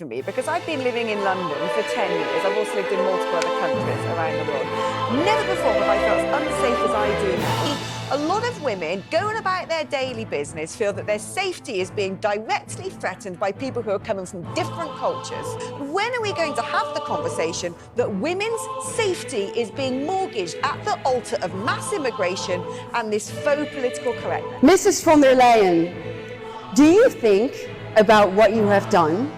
For me, because I've been living in London for 10 years. I've also lived in multiple other countries around the world. Never before have I felt as unsafe as I do now. A lot of women going about their daily business feel that their safety is being directly threatened by people who are coming from different cultures. When are we going to have the conversation that women's safety is being mortgaged at the altar of mass immigration and this faux political correctness? Mrs. von der Leyen, do you think about what you have done?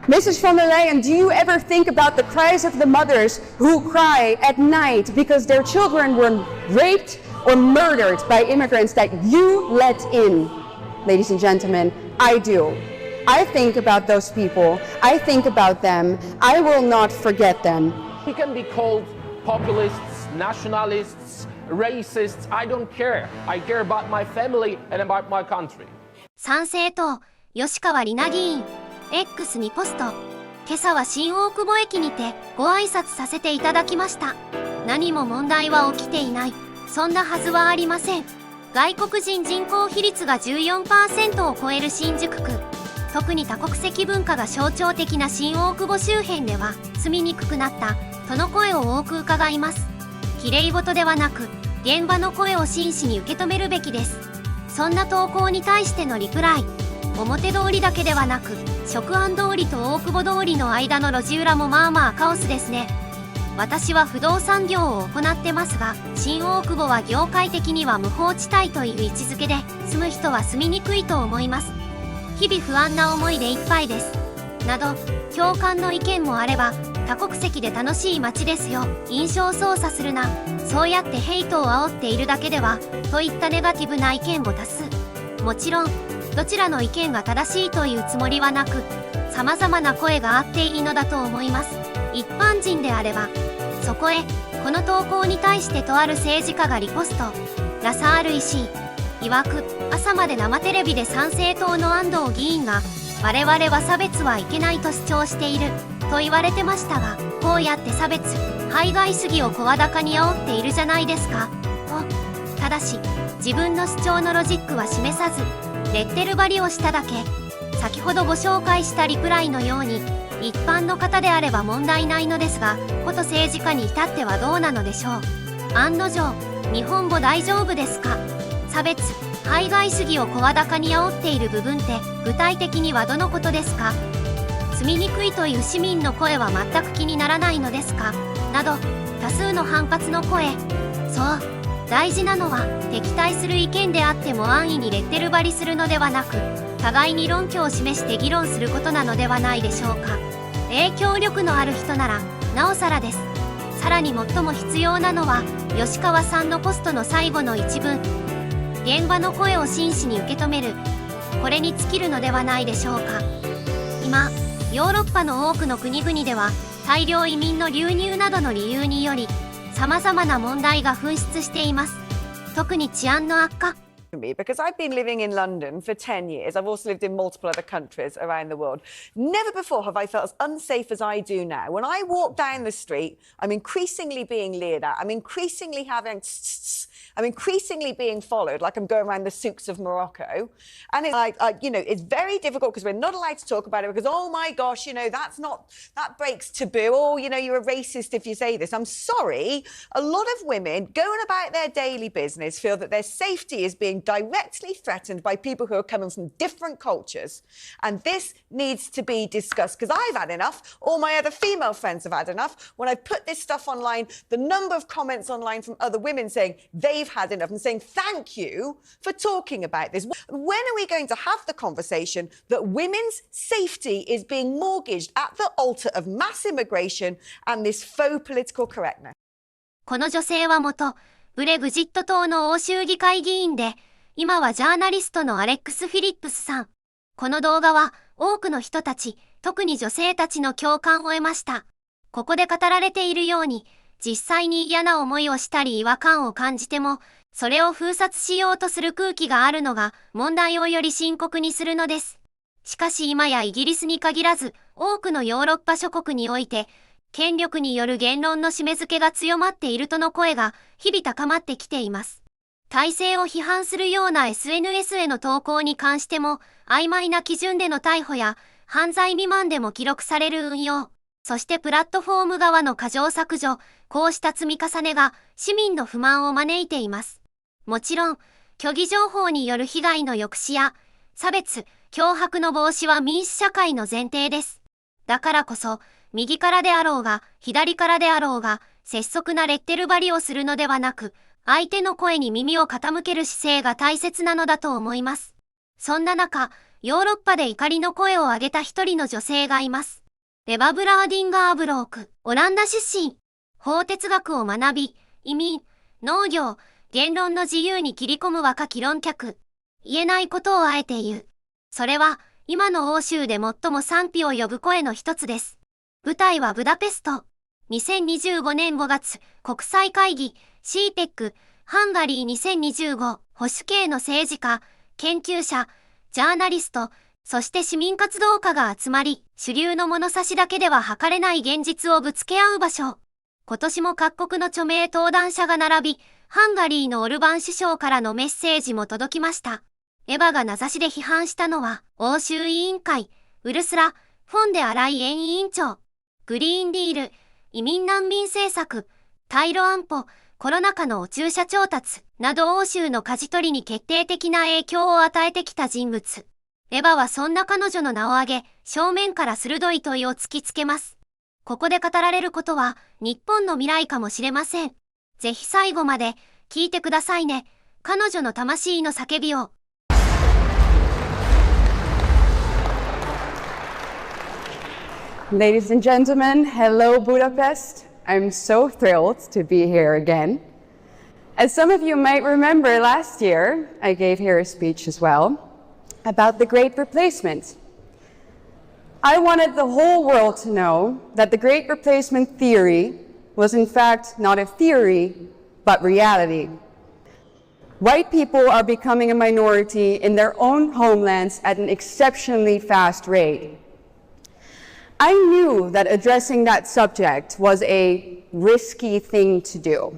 Mrs. von der Leyen, do you ever think about the cries of the mothers who cry at night because their children were raped or murdered by immigrants that you let in? Ladies and gentlemen, I do. I think about those people. I think about them. I will not forget them. He can be called populists, nationalists, racists. I don't care. I care about my family and about my country. 参政党、吉川りな議員。X にポスト。今朝は新大久保駅にてご挨拶させていただきました。何も問題は起きていない。そんなはずはありません。外国人人口比率が 14% を超える新宿区。特に多国籍文化が象徴的な新大久保周辺では住みにくくなったとの声を多く伺います。綺麗事ではなく、現場の声を真摯に受け止めるべきです。そんな投稿に対してのリプライ。表通りだけではなく、食安通りと大久保通りの間の路地裏もまあまあカオスですね。私は不動産業を行ってますが、新大久保は業界的には無法地帯という位置づけで、住む人は住みにくいと思います。日々不安な思いでいっぱいです。など、共感の意見もあれば、多国籍で楽しい街ですよ、印象操作するな、そうやってヘイトを煽っているだけでは、といったネガティブな意見も多数。もちろん、どちらの意見が正しいというつもりはなく、様々な声があっていいのだと思います。一般人であれば、そこへ、この投稿に対してとある政治家がリポスト、ラサール石井、曰く、朝まで生テレビで参政党の安藤議員が、我々は差別はいけないと主張している、と言われてましたが、こうやって差別、排外主義を声高に煽っているじゃないですか、と。ただし、自分の主張のロジックは示さず、レッテル貼りをしただけ。先ほどご紹介したリプライのように、一般の方であれば問題ないのですが、こと政治家に至ってはどうなのでしょう。案の定、日本語大丈夫ですか？差別、排外主義を声高に煽っている部分って、具体的にはどのことですか？住みにくいという市民の声は全く気にならないのですか？など、多数の反発の声。そう。大事なのは敵対する意見であっても安易にレッテル貼りするのではなく、互いに論拠を示して議論することなのではないでしょうか。影響力のある人ならなおさらです。さらに最も必要なのは吉川さんのポストの最後の一文、現場の声を真摯に受け止める、これに尽きるのではないでしょうか。今ヨーロッパの多くの国々では大量移民の流入などの理由により様々な問題が噴出しています。特に治安の悪化。Because I've been living in London for 10 years. I've also lived in multiple other countries around the world. Never before have I felt as unsafe as I do now. When I walk down the street, I'm increasingly being leered at. I'm increasingly being followed like I'm going around the souks of Morocco. And it's it's very difficult because we're not allowed to talk about it because, oh my gosh, that breaks taboo. Oh, you're a racist if you say this. I'm sorry. A lot of women going about their daily business feel that their safety is being directly threatened by people who are coming from different cultures. And this needs to be discussed because I've had enough. All my other female friends have had enough. When I've put this stuff online, the number of comments online from other women saying they've had enough and saying thank you for talking about this. When are we going to have the conversation that women's safety is being mortgaged at the altar of mass immigration and this faux political correctness? この女性は元ブレグジット党の欧州議会議員で、今はジャーナリストのアレックス・フィリップスさん。この動画は多くの人たち、特に女性たちの共感を得ました。ここで語られているように、実際に嫌な思いをしたり違和感を感じても、それを封殺しようとする空気があるのが問題をより深刻にするのです。しかし今やイギリスに限らず、多くのヨーロッパ諸国において、権力による言論の締め付けが強まっているとの声が日々高まってきています。体制を批判するような SNS への投稿に関しても、曖昧な基準での逮捕や犯罪未満でも記録される運用、そしてプラットフォーム側の過剰削除、こうした積み重ねが市民の不満を招いています。もちろん、虚偽情報による被害の抑止や、差別、脅迫の防止は民主社会の前提です。だからこそ、右からであろうが、左からであろうが、拙速なレッテル張りをするのではなく、相手の声に耳を傾ける姿勢が大切なのだと思います。そんな中、ヨーロッパで怒りの声を上げた一人の女性がいます。ヴラーディンガーブローク、オランダ出身。法哲学を学び、移民、農業、言論の自由に切り込む若き論客。言えないことをあえて言う。それは、今の欧州で最も賛否を呼ぶ声の一つです。舞台はブダペスト。2025年5月、国際会議、CPAC、ハンガリー2025、保守系の政治家、研究者、ジャーナリスト、そして市民活動家が集まり、主流の物差しだけでは測れない現実をぶつけ合う場所。今年も各国の著名登壇者が並び、ハンガリーのオルバン首相からのメッセージも届きました。エヴァが名指しで批判したのは、欧州委員会、ウルスラ、フォンデアライエン委員長、グリーンディール、移民難民政策、対ロ安保、コロナ禍のお注射調達、など欧州の舵取りに決定的な影響を与えてきた人物。エヴァはそんな彼女の名を挙げ、正面から鋭い問いを突きつけます。ここで語られることは、日本の未来かもしれません。ぜひ最後まで、聞いてくださいね。彼女の魂の叫びを。Ladies and gentlemen, hello Budapest. I'm so thrilled to be here again. As some of you might remember, last year I gave here a speech as well about the Great Replacement. I wanted the whole world to know that the Great Replacement theory was in fact not a theory, but reality. White people are becoming a minority in their own homelands at an exceptionally fast rate. I knew that addressing that subject was a risky thing to do.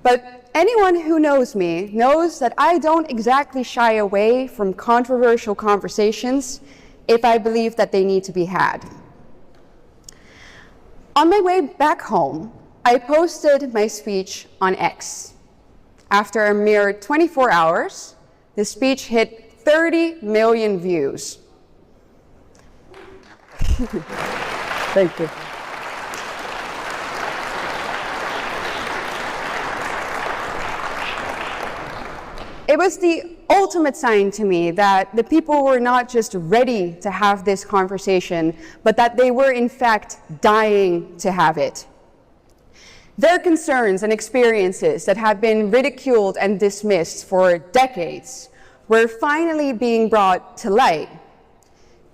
But anyone who knows me knows that I don't exactly shy away from controversial conversations if I believe that they need to be had. On my way back home, I posted my speech on X. After a mere 24 hours, the speech hit 30 million views. Thank you. It was the ultimate sign to me that the people were not just ready to have this conversation, but that they were in fact dying to have it. Their concerns and experiences that had been ridiculed and dismissed for decades were finally being brought to light.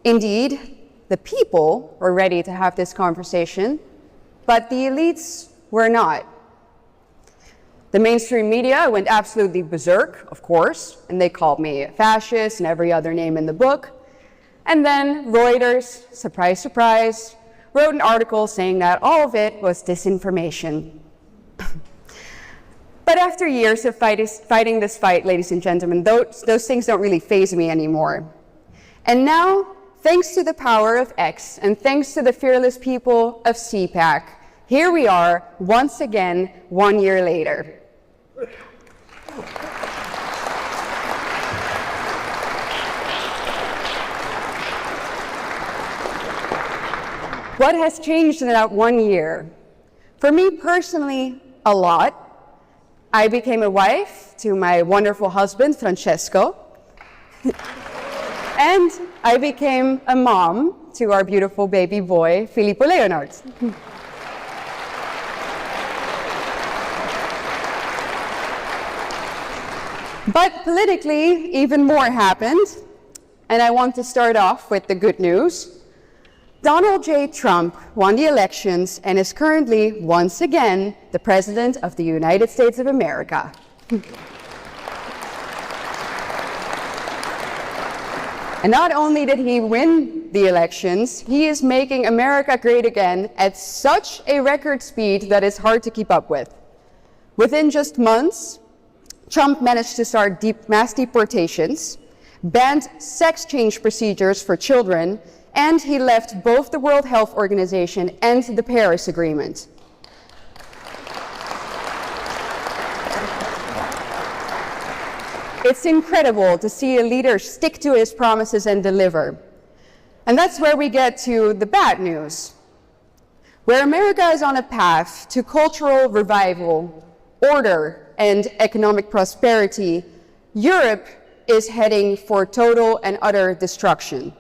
Indeed, the people were ready to have this conversation, but the elites were not. The mainstream media went absolutely berserk, of course, and they called me a fascist and every other name in the book. And then Reuters, surprise, surprise, wrote an article saying that all of it was disinformation. But after years of fighting this fight, ladies and gentlemen, those things don't really faze me anymore. And now, thanks to the power of X and thanks to the fearless people of CPAC, here we are once again 1 year later. What has changed in that 1 year? For me personally, a lot. I became a wife to my wonderful husband, Francesco. And I became a mom to our beautiful baby boy, Filippo Leonard. But politically, even more happened, and I want to start off with the good news. Donald J. Trump won the elections and is currently, once again, the President of the United States of America. And not only did he win the elections, he is making America great again at such a record speed that is hard to keep up with. Within just months, Trump managed to start mass deportations, banned sex change procedures for children, and he left both the World Health Organization and the Paris Agreement. It's incredible to see a leader stick to his promises and deliver. And that's where we get to the bad news. Where America is on a path to cultural revival, order, and economic prosperity, Europe is heading for total and utter destruction.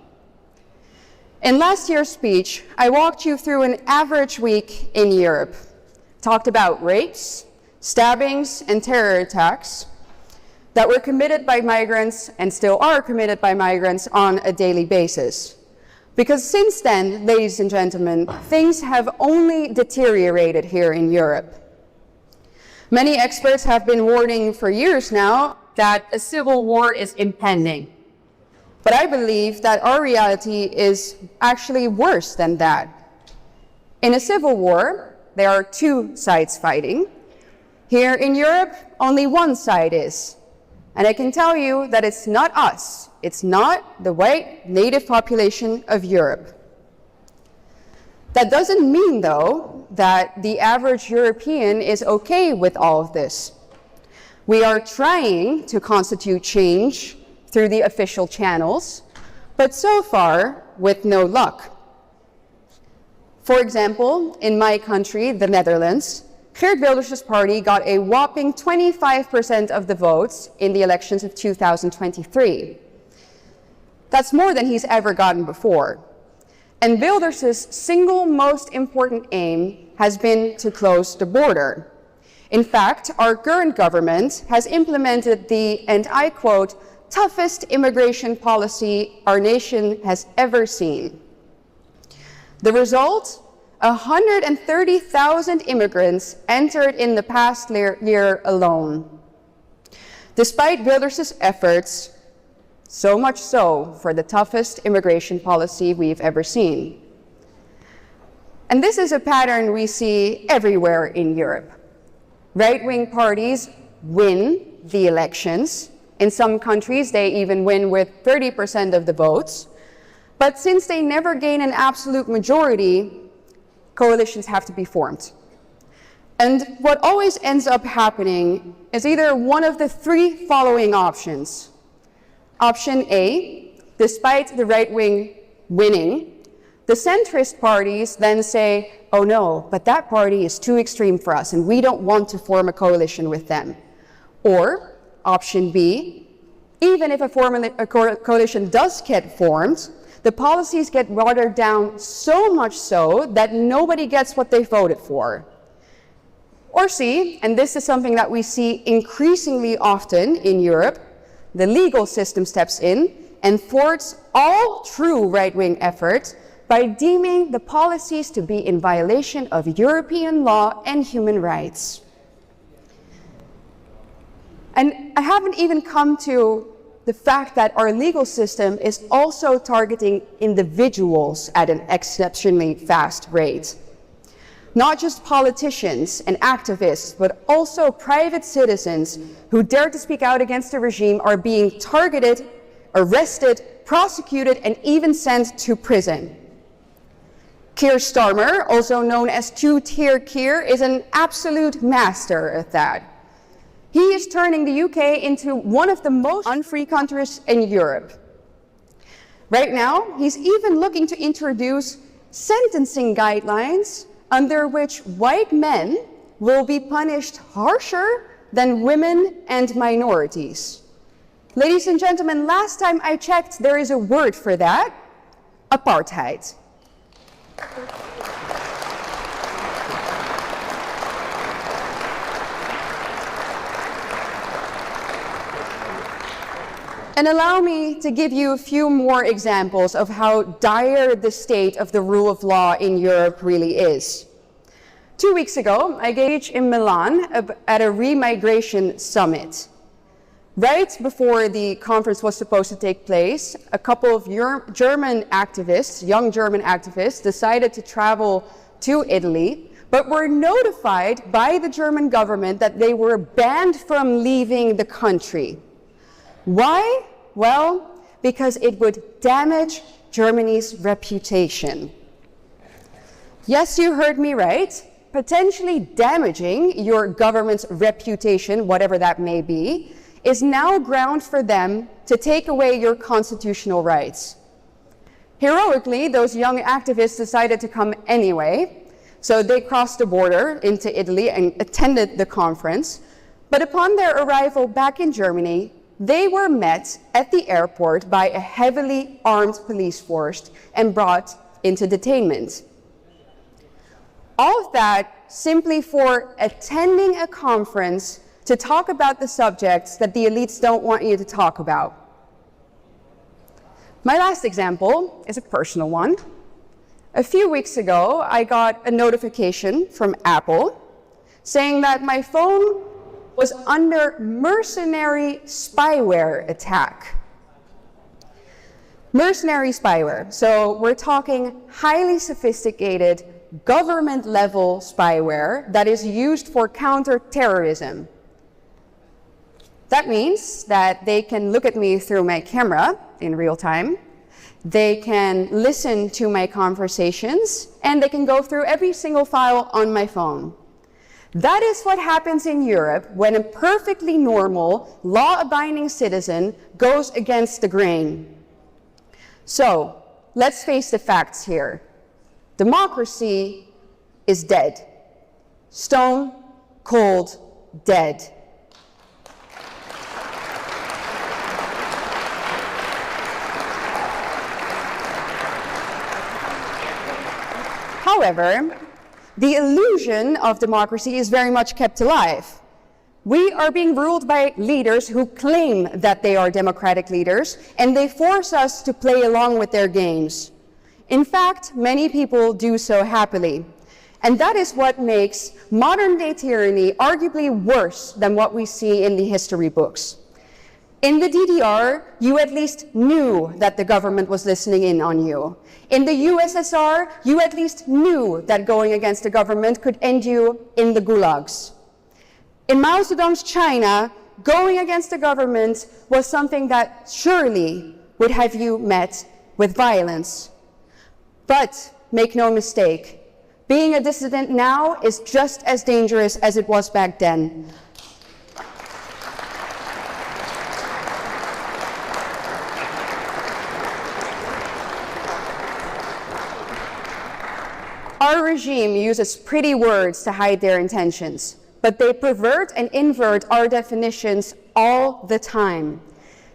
In last year's speech, I walked you through an average week in Europe, talked about rapes, stabbings, and terror attacks that were committed by migrants and still are committed by migrants on a daily basis. Because since then, ladies and gentlemen, things have only deteriorated here in Europe. Many experts have been warning for years now that a civil war is impending. But I believe that our reality is actually worse than that. In a civil war, there are two sides fighting. Here in Europe, only one side is. And I can tell you that it's not us. It's not the white native population of Europe. That doesn't mean, though, that the average European is okay with all of this. We are trying to constitute change through the official channels, but so far with no luck. For example, in my country, the Netherlands, Geert Wilders' party got a whopping 25% of the votes in the elections of 2023. That's more than he's ever gotten before. And Wilders' single most important aim has been to close the border. In fact, our current government has implemented the, and I quote, toughest immigration policy our nation has ever seen. The result? 130,000 immigrants entered in the past year alone. Despite Wilders' efforts, so much so for the toughest immigration policy we've ever seen. And this is a pattern we see everywhere in Europe. Right-wing parties win the elections. In some countries, they even win with 30% of the votes. But since they never gain an absolute majority, coalitions have to be formed. And what always ends up happening is either one of the three following options. Option A, despite the right wing winning, the centrist parties then say, oh no, but that party is too extreme for us and we don't want to form a coalition with them. Or option B, even if a coalition does get formed, the policies get watered down so much so that nobody gets what they voted for. Or C, and this is something that we see increasingly often in Europe, the legal system steps in and thwarts all true right-wing efforts by deeming the policies to be in violation of European law and human rights. And I haven't even come to the fact that our legal system is also targeting individuals at an exceptionally fast rate. Not just politicians and activists, but also private citizens who dare to speak out against the regime are being targeted, arrested, prosecuted, and even sent to prison. Keir Starmer, also known as Two-Tier Keir, is an absolute master at that. He is turning the UK into one of the most unfree countries in Europe. Right now, he's even looking to introduce sentencing guidelines under which white men will be punished harsher than women and minorities. Ladies and gentlemen, last time I checked, there is a word for that: apartheid. And allow me to give you a few more examples of how dire the state of the rule of law in Europe really is. 2 weeks ago, I engaged in Milan at a remigration summit. Right before the conference was supposed to take place, a couple of German activists, young German activists, decided to travel to Italy, but were notified by the German government that they were banned from leaving the country. Why? Well, because it would damage Germany's reputation. Yes, you heard me right. Potentially damaging your government's reputation, whatever that may be, is now ground for them to take away your constitutional rights. Heroically, those young activists decided to come anyway, so they crossed the border into Italy and attended the conference. But upon their arrival back in Germany, they were met at the airport by a heavily armed police force and brought into detainment. All of that simply for attending a conference to talk about the subjects that the elites don't want you to talk about. My last example is a personal one. A few weeks ago, I got a notification from Apple saying that my phone was under mercenary spyware attack. Mercenary spyware. So we're talking highly sophisticated government-level spyware that is used for counter-terrorism. That means that they can look at me through my camera in real time, they can listen to my conversations, and they can go through every single file on my phone. That is what happens in Europe when a perfectly normal, law-abiding citizen goes against the grain. So, let's face the facts here. Democracy is dead. Stone cold dead. However, the illusion of democracy is very much kept alive. We are being ruled by leaders who claim that they are democratic leaders, and they force us to play along with their games. In fact, many people do so happily. And that is what makes modern-day tyranny arguably worse than what we see in the history books. In the DDR, you at least knew that the government was listening in on you. In the USSR, you at least knew that going against the government could end you in the gulags. In Mao Zedong's China, going against the government was something that surely would have you met with violence. But make no mistake, being a dissident now is just as dangerous as it was back then. Our regime uses pretty words to hide their intentions, but they pervert and invert our definitions all the time.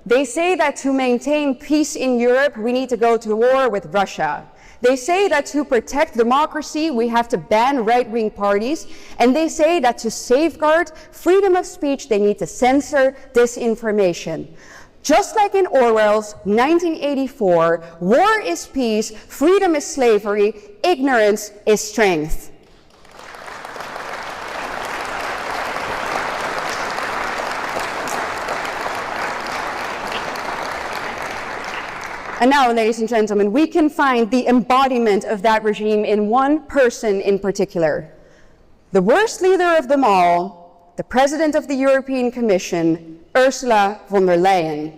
They say that to maintain peace in Europe, we need to go to war with Russia. They say that to protect democracy, we have to ban right-wing parties. And they say that to safeguard freedom of speech, they need to censor disinformation. Just like in Orwell's 1984, war is peace, freedom is slavery, ignorance is strength. And now, ladies and gentlemen, we can find the embodiment of that regime in one person in particular. The worst leader of them all, the President of the European Commission, Ursula von der Leyen.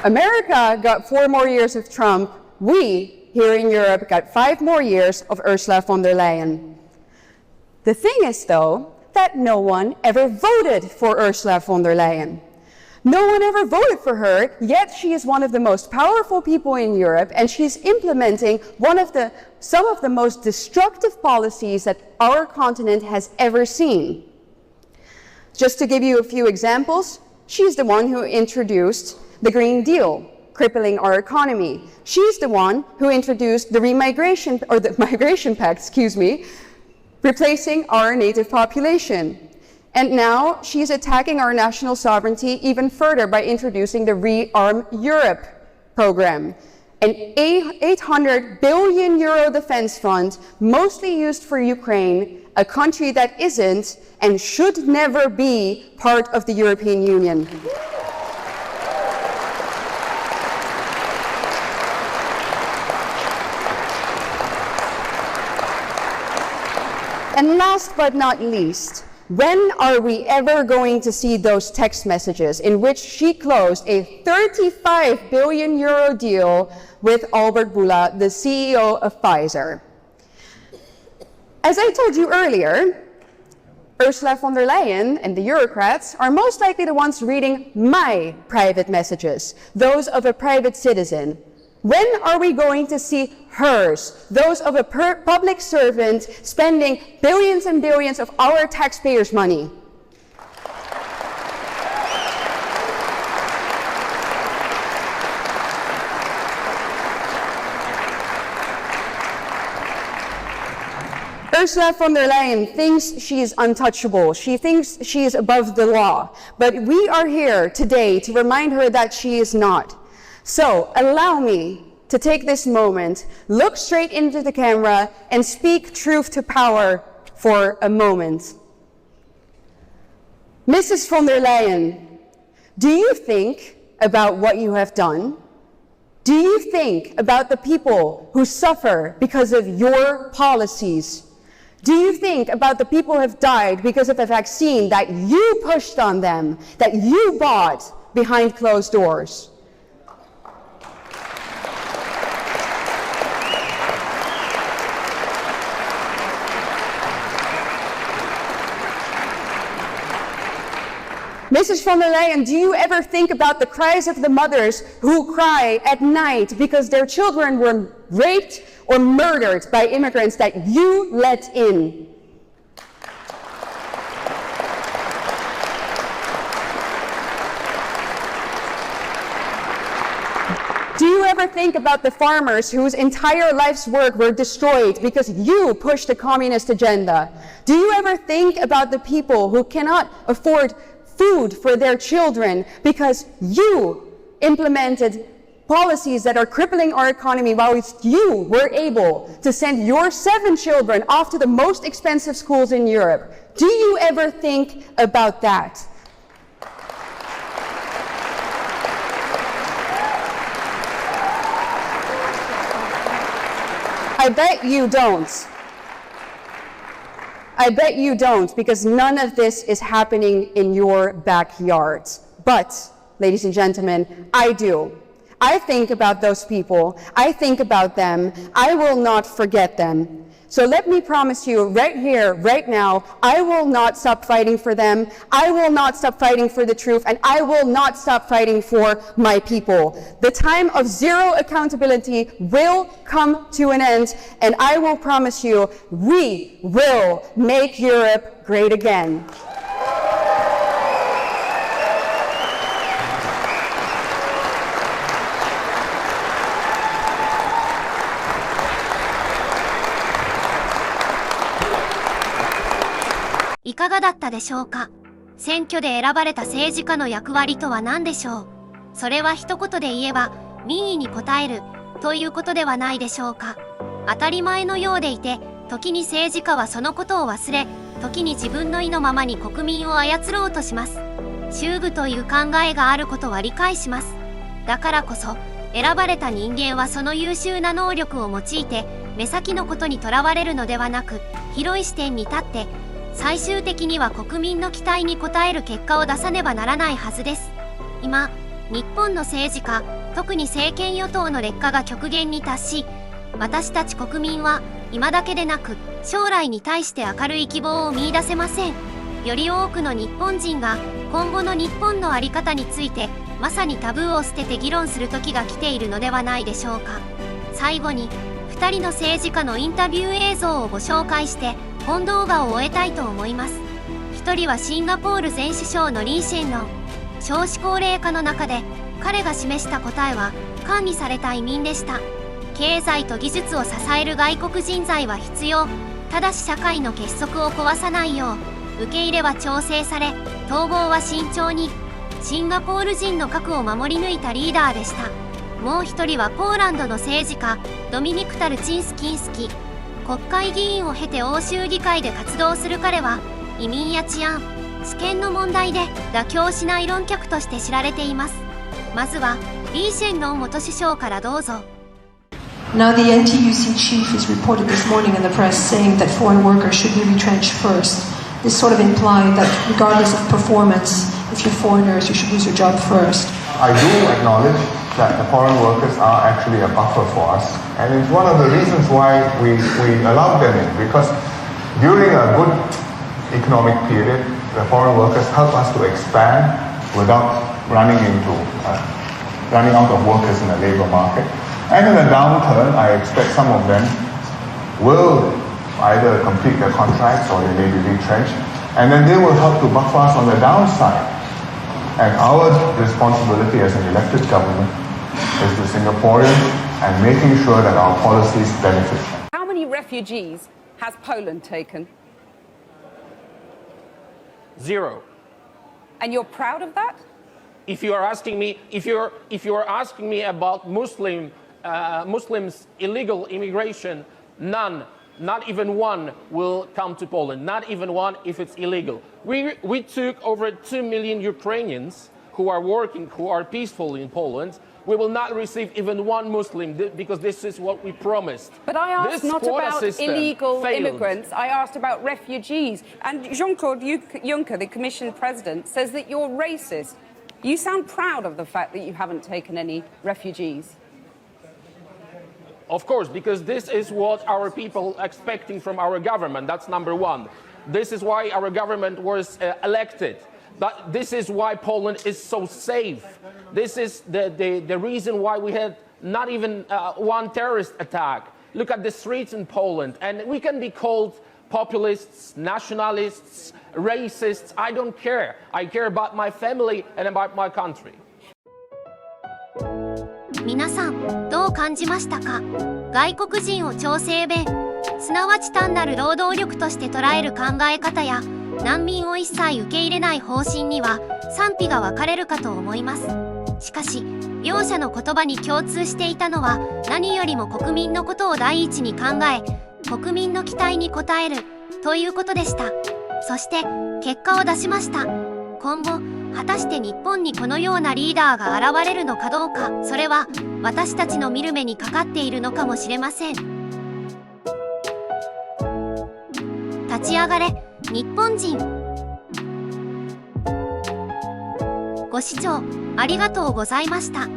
America got 4 more years of Trump. We, here in Europe, got 5 more years of Ursula von der Leyen. The thing is, though, that no one ever voted for Ursula von der Leyen. No one ever voted for her, yet she is one of the most powerful people in Europe, and she's implementing some of the most destructive policies that our continent has ever seen. Just to give you a few examples, she's the one who introduced the Green Deal, crippling our economy. She's the one who introduced the Migration Pact, replacing our native population. And now she's attacking our national sovereignty even further by introducing the Rearm Europe program, an 800 billion euro defense fund mostly used for Ukraine, a country that isn't and should never be part of the European Union. And last but not least, When are we ever going to see those text messages in which she closed a 35 billion euro deal with Albert Bourla, the CEO of Pfizer? As I told you earlier, Ursula von der Leyen and the Eurocrats are most likely the ones reading my private messages, those of a private citizen. When are we going to see hers, those of a public servant spending billions and billions of our taxpayers' money? Ursula von der Leyen thinks she is untouchable. She thinks she is above the law. But we are here today to remind her that she is not. So allow me to take this moment, look straight into the camera, and speak truth to power for a moment. Mrs. von der Leyen, do you think about what you have done? Do you think about the people who suffer because of your policies? Do you think about the people who have died because of a vaccine that you pushed on them, that you bought behind closed doors? Mrs. von der Leyen, do you ever think about the cries of the mothers who cry at night because their children were raped or murdered by immigrants that you let in? Do you ever think about the farmers whose entire life's work were destroyed because you pushed the communist agenda? Do you ever think about the people who cannot afford food for their children because you implemented policies that are crippling our economy while you were able to send your 7 children off to the most expensive schools in Europe? Do you ever think about that? I bet you don't. I bet you don't, because none of this is happening in your backyard. But, ladies and gentlemen, I do. I think about those people. I think about them. I will not forget them. So let me promise you right here, right now, I will not stop fighting for them. I will not stop fighting for the truth, and I will not stop fighting for my people. The time of zero accountability will come to an end, and I will promise you, we will make Europe great again. いかがだったでしょうか。選挙で選ばれた政治家の役割とは何でしょう。それは一言で言えば民意に応えるということではないでしょうか。当たり前のようでいて、時に政治家はそのことを忘れ、時に自分の意のままに国民を操ろうとします。忠義という考えがあることは理解します。だからこそ選ばれた人間はその優秀な能力を用いて目先のことにとらわれるのではなく、広い視点に立って最終的には国民の期待に応える結果を出さねばならないはずです。今、日本の政治家、特に政権与党の劣化が極限に達し、私たち国民は今だけでなく将来に対して明るい希望を見出せません。より多くの日本人が今後の日本の在り方についてまさにタブーを捨てて議論する時が来ているのではないでしょうか。最後に2人の政治家のインタビュー映像をご紹介して本動画を終えたいと思います。1人はシンガポール前首相のリー・シェンロン。少子高齢化の中で彼が示した答えは管理された移民でした。経済と技術を支える外国人材は必要。ただし社会の結束を壊さないよう受け入れは調整され、統合は慎重に。シンガポール人の核を守り抜いたリーダーでした。もう1人はポーランドの政治家ドミニク・タルチンスキンスキ。国会議員を経て欧州議会で活動する彼は移民や治安、主権の問題で妥協しない論客として知られています。まずはリー・シェンロン元首相からどうぞ。Now the NTUC chief is reported this morning in the press saying that foreign workers should be retrenched first. this sort of implied that regardless of performance, if you're foreigners, you should lose your job first. I do acknowledge that the foreign workers are actually a buffer for us, and it's one of the reasons why we allow them in, because during a good economic period, the foreign workers help us to expand without running out of workers in the labor market. And in a downturn, I expect some of them will either complete their contracts or they may be retrenched, and then they will help to buffer us on the downside. And our responsibility as an elected government is to Singaporeans and making sure that our policies benefit them. How many refugees has Poland taken? 0. And you're proud of that? If you are asking me about Muslims illegal immigration, none, not even one, will come to Poland. Not even one if it's illegal. We took over 2 million Ukrainians who are working, who are peaceful in Poland. We will not receive even one Muslim because this is what we promised. But I asked this not about illegal failed. immigrants, I asked about refugees. And Jean-Claude Juncker, the Commission President, says that you're racist. You sound proud of the fact that you haven't taken any refugees. Of course, because this is what our people are expecting from our government. That's number one. This is why our government was elected. But this is why Poland is so safe. This is the reason why we had not even one terrorist attack. Look at the streets in Poland, and we can be called populists, nationalists, racists. I don't care. I care about my family and about my country. 皆さんどう感じましたか？外国人を徴兵弁、すなわち単なる労働力として捉える考え方や難民を一切受け入れない方針には賛否が分かれるかと思います。しかし両者の言葉に共通していたのは何よりも国民のことを第一に考え国民の期待に応えるということでした。そして結果を出しました。今後果たして日本にこのようなリーダーが現れるのかどうか、それは私たちの見る目にかかっているのかもしれません。立ち上がれ日本人。ご視聴ありがとうございました。